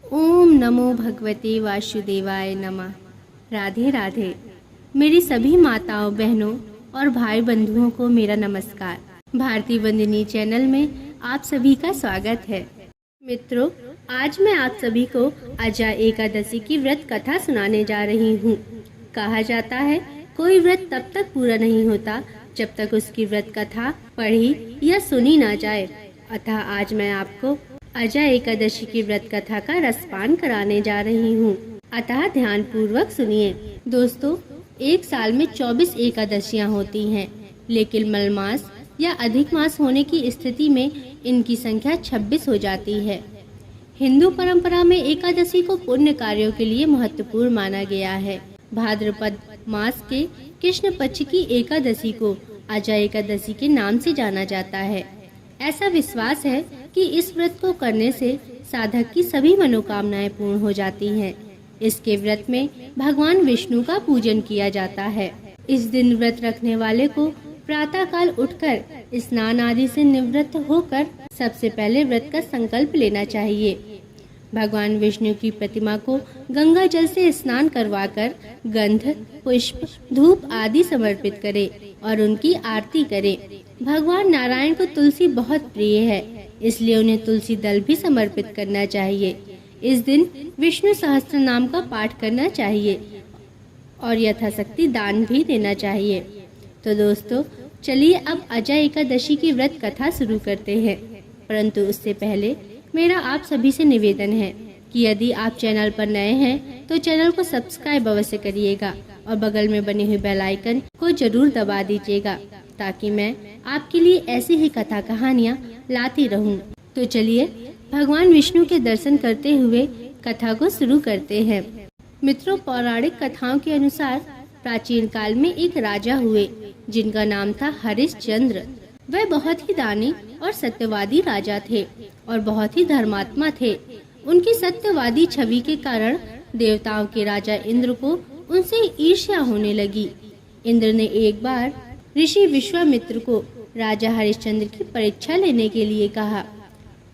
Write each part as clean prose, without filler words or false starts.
ओम नमो भगवते वासुदेवाय नमः। राधे राधे। मेरी सभी माताओं बहनों और भाई बंधुओं को मेरा नमस्कार। भारती वंदिनी चैनल में आप सभी का स्वागत है। मित्रों, आज मैं आप सभी को अजा एकादशी की व्रत कथा सुनाने जा रही हूँ। कहा जाता है कोई व्रत तब तक पूरा नहीं होता जब तक उसकी व्रत कथा पढ़ी या सुनी ना जाए। अतः आज मैं आपको अजा एकादशी की व्रत कथा का रसपान कराने जा रही हूँ। अतः ध्यान पूर्वक सुनिए। दोस्तों, एक साल में 24 एकादशियाँ होती हैं, लेकिन मलमास या अधिक मास होने की स्थिति में इनकी संख्या 26 हो जाती है। हिंदू परंपरा में एकादशी को पुण्य कार्यों के लिए महत्वपूर्ण माना गया है। भाद्रपद मास के कृष्ण पक्ष की एकादशी को अजा एकादशी के नाम से जाना जाता है। ऐसा विश्वास है कि इस व्रत को करने से साधक की सभी मनोकामनाएं पूर्ण हो जाती हैं। इसके व्रत में भगवान विष्णु का पूजन किया जाता है। इस दिन व्रत रखने वाले को प्रातः काल उठकर स्नान आदि से निवृत्त होकर सबसे पहले व्रत का संकल्प लेना चाहिए। भगवान विष्णु की प्रतिमा को गंगा जल से स्नान करवाकर गंध, पुष्प, धूप आदि समर्पित करें और उनकी आरती करें। भगवान नारायण को तुलसी बहुत प्रिय है, इसलिए उन्हें तुलसी दल भी समर्पित करना चाहिए। इस दिन विष्णु सहस्त्र नाम का पाठ करना चाहिए और यथाशक्ति दान भी देना चाहिए। तो दोस्तों, चलिए अब अजा एकादशी की व्रत कथा शुरू करते हैं। परंतु उससे पहले मेरा आप सभी से निवेदन है कि यदि आप चैनल पर नए हैं तो चैनल को सब्सक्राइब अवश्य करिएगा और बगल में बनी हुई बेल आइकन को जरूर दबा दीजिएगा, ताकि मैं आपके लिए ऐसी ही कथा कहानियाँ लाती रहूं। तो चलिए भगवान विष्णु के दर्शन करते हुए कथा को शुरू करते हैं। मित्रों, पौराणिक कथाओं के अनुसार प्राचीन काल में एक राजा हुए जिनका नाम था हरिश्चंद्र। वह बहुत ही दानी और सत्यवादी राजा थे और बहुत ही धर्मात्मा थे। उनकी सत्यवादी छवि के कारण देवताओं के राजा इंद्र को उनसे ईर्ष्या होने लगी। इंद्र ने एक बार ऋषि विश्वामित्र को राजा हरिश्चंद्र की परीक्षा लेने के लिए कहा।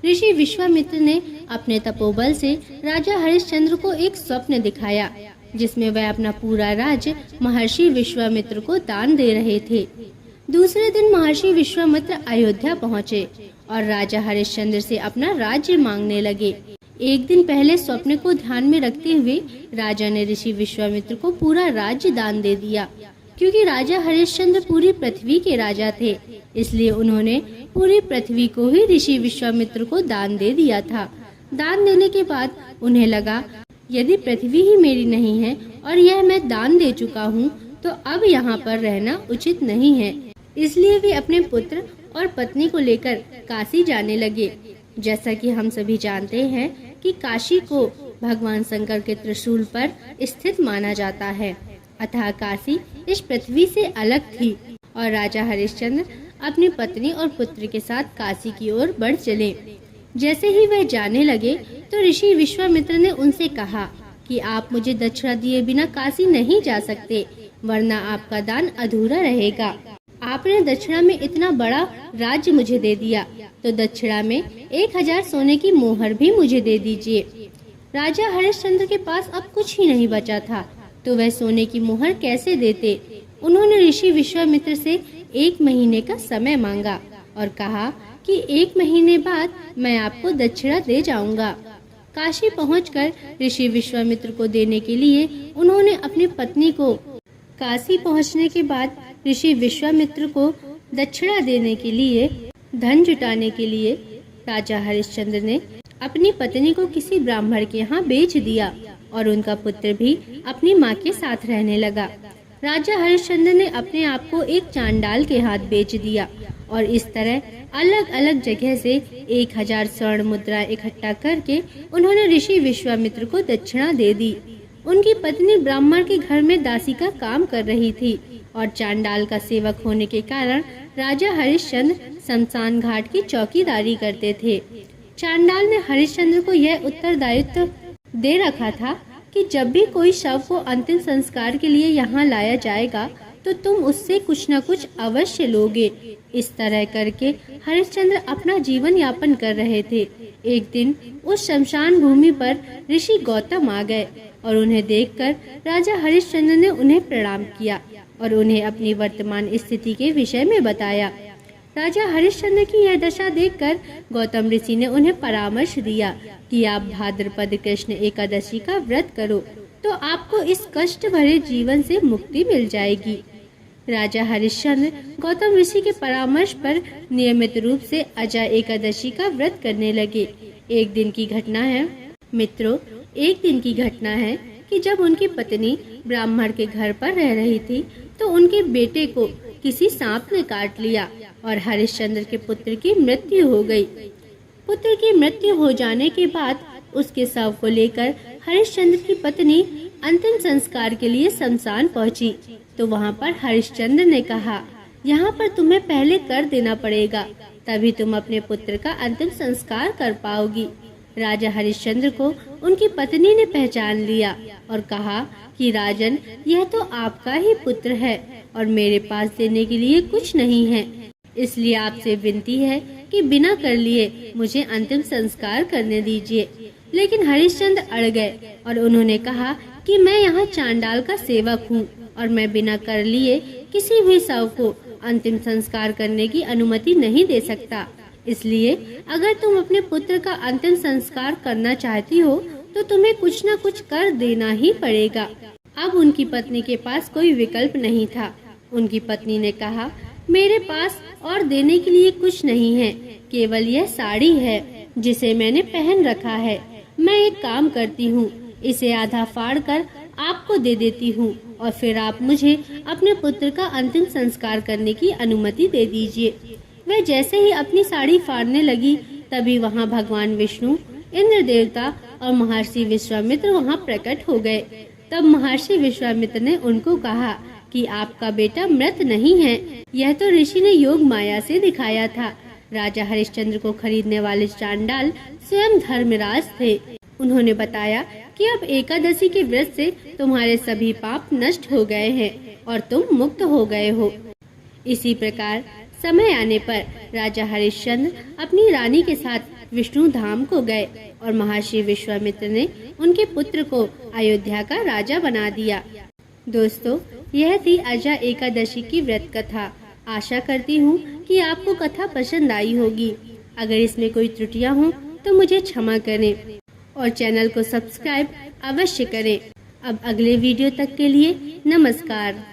ऋषि विश्वामित्र ने अपने तपोबल से राजा हरिश्चंद्र को एक स्वप्न दिखाया, जिसमें वह अपना पूरा राज्य महर्षि विश्वामित्र को दान दे रहे थे। दूसरे दिन महर्षि विश्वामित्र अयोध्या पहुँचे और राजा हरिश्चंद्र से अपना राज्य मांगने लगे। एक दिन पहले स्वप्न को ध्यान में रखते हुए राजा ने ऋषि विश्वामित्र को पूरा राज्य दान दे दिया। क्योंकि राजा हरिश्चंद्र पूरी पृथ्वी के राजा थे, इसलिए उन्होंने पूरी पृथ्वी को ही ऋषि विश्वामित्र को दान दे दिया था। दान देने के बाद उन्हें लगा, यदि पृथ्वी ही मेरी नहीं है और यह मैं दान दे चुका हूँ, तो अब यहाँ पर रहना उचित नहीं है। इसलिए वे अपने पुत्र और पत्नी को लेकर काशी जाने लगे। जैसा कि हम सभी जानते हैं कि काशी को भगवान शंकर के त्रिशूल पर स्थित माना जाता है। अतः काशी इस पृथ्वी से अलग थी और राजा हरिश्चंद्र अपनी पत्नी और पुत्र के साथ काशी की ओर बढ़ चले। जैसे ही वह जाने लगे तो ऋषि विश्वामित्र ने उनसे कहा कि आप मुझे दक्षिणा दिए बिना काशी नहीं जा सकते, वरना आपका दान अधूरा रहेगा। आपने दक्षिणा में इतना बड़ा राज्य मुझे दे दिया, तो दक्षिणा में 1000 सोने की मोहर भी मुझे दे दीजिए। राजा हरिश्चंद्र के पास अब कुछ ही नहीं बचा था, तो वह सोने की मोहर कैसे देते। उन्होंने ऋषि विश्वामित्र से 1 महीने का समय मांगा और कहा कि 1 महीने बाद मैं आपको दक्षिणा दे जाऊंगा। काशी पहुंचकर ऋषि विश्वामित्र को देने के लिए उन्होंने अपनी पत्नी को काशी पहुंचने के बाद ऋषि विश्वामित्र को दक्षिणा देने के लिए धन जुटाने के लिए राजा हरिश्चंद्र ने अपनी पत्नी को किसी ब्राह्मण के यहाँ बेच दिया और उनका पुत्र भी अपनी माँ के साथ रहने लगा। राजा हरिश्चंद्र ने अपने आप को एक चांडाल के हाथ बेच दिया और इस तरह अलग अलग जगह से 1000 स्वर्ण मुद्रा इकट्ठा करके उन्होंने ऋषि विश्वामित्र को दक्षिणा दे दी। उनकी पत्नी ब्राह्मण के घर में दासी का काम कर रही थी और चांडाल का सेवक होने के कारण राजा हरिश्चंद्र शमशान घाट की चौकीदारी करते थे। चांडाल ने हरिश्चंद्र को यह उत्तरदायित्व दे रखा था कि जब भी कोई शव को अंतिम संस्कार के लिए यहाँ लाया जाएगा तो तुम उससे कुछ न कुछ अवश्य लोगे। इस तरह करके हरिश्चंद्र अपना जीवन यापन कर रहे थे। एक दिन उस शमशान भूमि पर ऋषि गौतम आ गए और उन्हें देखकर राजा हरिश्चंद्र ने उन्हें प्रणाम किया और उन्हें अपनी वर्तमान स्थिति के विषय में बताया। राजा हरिश्चंद्र की यह दशा देखकर गौतम ऋषि ने उन्हें परामर्श दिया कि आप भाद्रपद कृष्ण एकादशी का व्रत करो तो आपको इस कष्ट भरे जीवन से मुक्ति मिल जाएगी। राजा हरिश्चंद्र गौतम ऋषि के परामर्श पर नियमित रूप से अजा एकादशी का व्रत करने लगे। एक दिन की घटना है मित्रों, एक दिन की घटना है कि जब उनकी पत्नी ब्राह्मण के घर पर रह रही थी तो उनके बेटे को किसी सांप ने काट लिया और हरिश्चंद्र के पुत्र की मृत्यु हो गई। पुत्र की मृत्यु हो जाने के बाद उसके शव को लेकर हरिश्चंद्र की पत्नी अंतिम संस्कार के लिए शमशान पहुंची तो वहां पर हरिश्चंद्र ने कहा, यहाँ पर तुम्हें पहले कर देना पड़ेगा, तभी तुम अपने पुत्र का अंतिम संस्कार कर पाओगी। राजा हरिश्चंद्र को उनकी पत्नी ने पहचान लिया और कहा कि राजन, यह तो आपका ही पुत्र है और मेरे पास देने के लिए कुछ नहीं है, इसलिए आपसे विनती है कि बिना कर लिए मुझे अंतिम संस्कार करने दीजिए। लेकिन हरिश्चंद्र अड़ गए और उन्होंने कहा कि मैं यहाँ चांडाल का सेवक हूँ और मैं बिना कर लिए किसी भी शव को अंतिम संस्कार करने की अनुमति नहीं दे सकता। इसलिए अगर तुम अपने पुत्र का अंतिम संस्कार करना चाहती हो तो तुम्हें कुछ न कुछ कर देना ही पड़ेगा। अब उनकी पत्नी के पास कोई विकल्प नहीं था। उनकी पत्नी ने कहा, मेरे पास और देने के लिए कुछ नहीं है, केवल यह साड़ी है जिसे मैंने पहन रखा है। मैं एक काम करती हूँ, इसे आधा फाड़ कर आपको दे देती हूँ और फिर आप मुझे अपने पुत्र का अंतिम संस्कार करने की अनुमति दे दीजिए। वह जैसे ही अपनी साड़ी फाड़ने लगी तभी वहाँ भगवान विष्णु, इंद्र देवता और महर्षि विश्वामित्र वहाँ प्रकट हो गए। तब महर्षि विश्वामित्र ने उनको कहा कि आपका बेटा मृत नहीं है, यह तो ऋषि ने योग माया से दिखाया था। राजा हरिश्चंद्र को खरीदने वाले चांडाल स्वयं धर्मराज थे। उन्होंने बताया कि अब एकादशी के व्रत से तुम्हारे सभी पाप नष्ट हो गए हैं और तुम मुक्त हो गए हो। इसी प्रकार समय आने पर राजा हरिश्चंद्र अपनी रानी के साथ विष्णु धाम को गए और महर्षि विश्वामित्र ने उनके पुत्र को अयोध्या का राजा बना दिया। दोस्तों, यह थी अजा एकादशी की व्रत कथा। आशा करती हूँ कि आपको कथा पसंद आई होगी। अगर इसमें कोई त्रुटियां हों तो मुझे क्षमा करें और चैनल को सब्सक्राइब अवश्य करें। अब अगले वीडियो तक के लिए नमस्कार।